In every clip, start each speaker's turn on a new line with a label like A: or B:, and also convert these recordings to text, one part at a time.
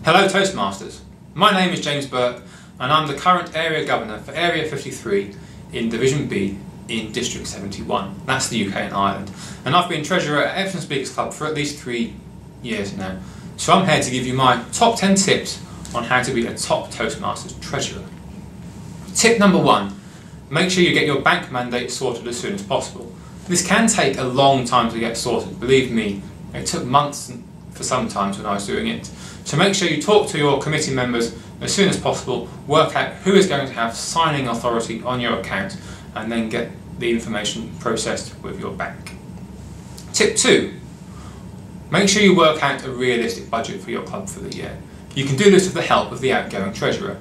A: Hello Toastmasters, my name is James Burke and I'm the current Area Governor for Area 53 in Division B in District 71. That's the UK and Ireland. And I've been Treasurer at Epsom Speakers Club for at least 3 years now. So I'm here to give you my top 10 tips on how to be a top Toastmasters Treasurer. Tip number 1, make sure you get your bank mandate sorted as soon as possible. This can take a long time to get sorted, believe me, it took months for some times when I was doing it. So make sure you talk to your committee members as soon as possible, work out who is going to have signing authority on your account and then get the information processed with your bank. Tip 2, make sure you work out a realistic budget for your club for the year. You can do this with the help of the outgoing treasurer.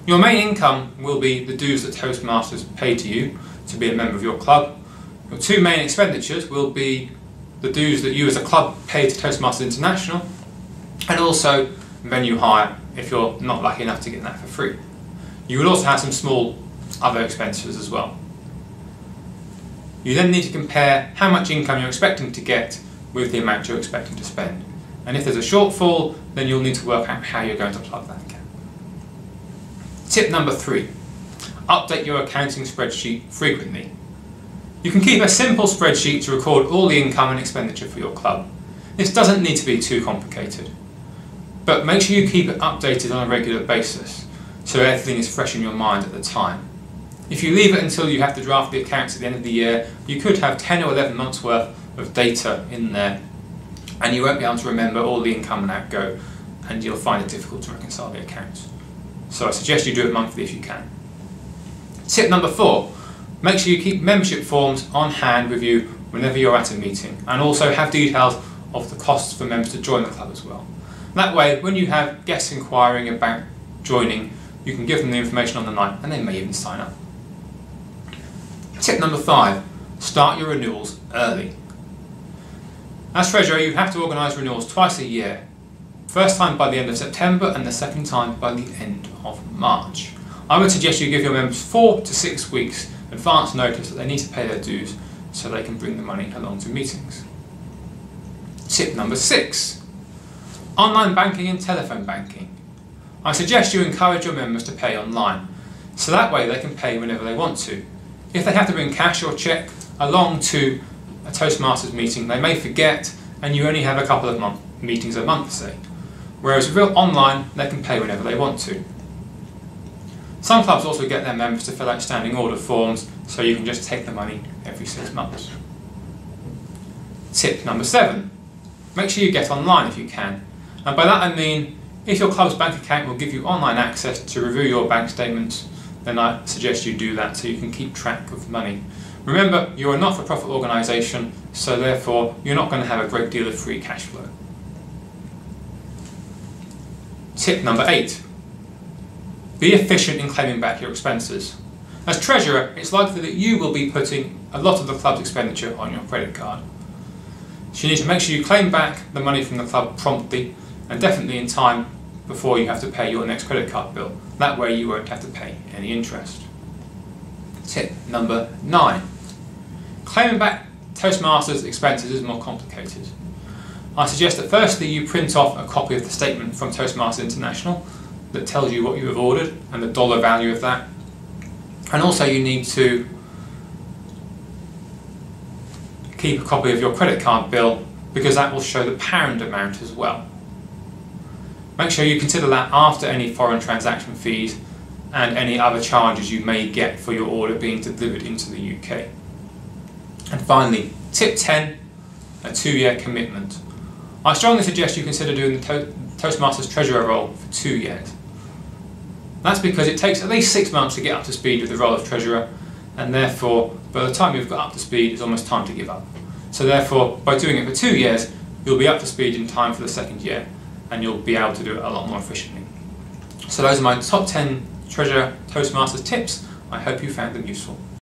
A: Your main income will be the dues that Toastmasters pay to you to be a member of your club. Your two main expenditures will be the dues that you as a club pay to Toastmasters International, and also venue hire if you're not lucky enough to get that for free. You will also have some small other expenses as well. You then need to compare how much income you're expecting to get with the amount you're expecting to spend. And if there's a shortfall, then you'll need to work out how you're going to plug that gap. Tip number 3, update your accounting spreadsheet frequently. You can keep a simple spreadsheet to record all the income and expenditure for your club. This doesn't need to be too complicated, but make sure you keep it updated on a regular basis so everything is fresh in your mind at the time. If you leave it until you have to draft the accounts at the end of the year, you could have 10 or 11 months worth of data in there and you won't be able to remember all the income and outgo, and you'll find it difficult to reconcile the accounts. So I suggest you do it monthly if you can. Tip number 4, make sure you keep membership forms on hand with you whenever you're at a meeting, and also have details of the costs for members to join the club as well. That way, when you have guests inquiring about joining, you can give them the information on the night and they may even sign up. Tip number 5, start your renewals early. As Treasurer, you have to organise renewals twice a year. First time by the end of September and the second time by the end of March. I would suggest you give your members 4 to 6 weeks advance notice that they need to pay their dues so they can bring the money along to meetings. Tip number 6, online banking and telephone banking. I suggest you encourage your members to pay online, so that way they can pay whenever they want to. If they have to bring cash or cheque along to a Toastmasters meeting, they may forget and you only have a couple of meetings a month, say. Whereas with online, they can pay whenever they want to. Some clubs also get their members to fill out standing order forms, so you can just take the money every 6 months. Tip number 7, make sure you get online if you can. And by that I mean, if your club's bank account will give you online access to review your bank statements, then I suggest you do that so you can keep track of money. Remember, you're a not-for-profit organisation, so therefore you're not going to have a great deal of free cash flow. Tip number 8, be efficient in claiming back your expenses. As Treasurer, it's likely that you will be putting a lot of the club's expenditure on your credit card. So you need to make sure you claim back the money from the club promptly and definitely in time before you have to pay your next credit card bill. That way you won't have to pay any interest. Tip number 9, claiming back Toastmasters expenses is more complicated. I suggest that firstly you print off a copy of the statement from Toastmasters International that tells you what you have ordered and the dollar value of that. And also you need to keep a copy of your credit card bill because that will show the pound amount as well. Make sure you consider that after any foreign transaction fees and any other charges you may get for your order being delivered into the UK. And finally, tip 10, a 2-year commitment. I strongly suggest you consider doing the Toastmasters Treasurer role for 2 years. That's because it takes at least 6 months to get up to speed with the role of Treasurer, and therefore by the time you've got up to speed it's almost time to give up. So therefore by doing it for 2 years you'll be up to speed in time for the 2nd year and you'll be able to do it a lot more efficiently. So those are my top 10 Treasurer Toastmasters tips. I hope you found them useful.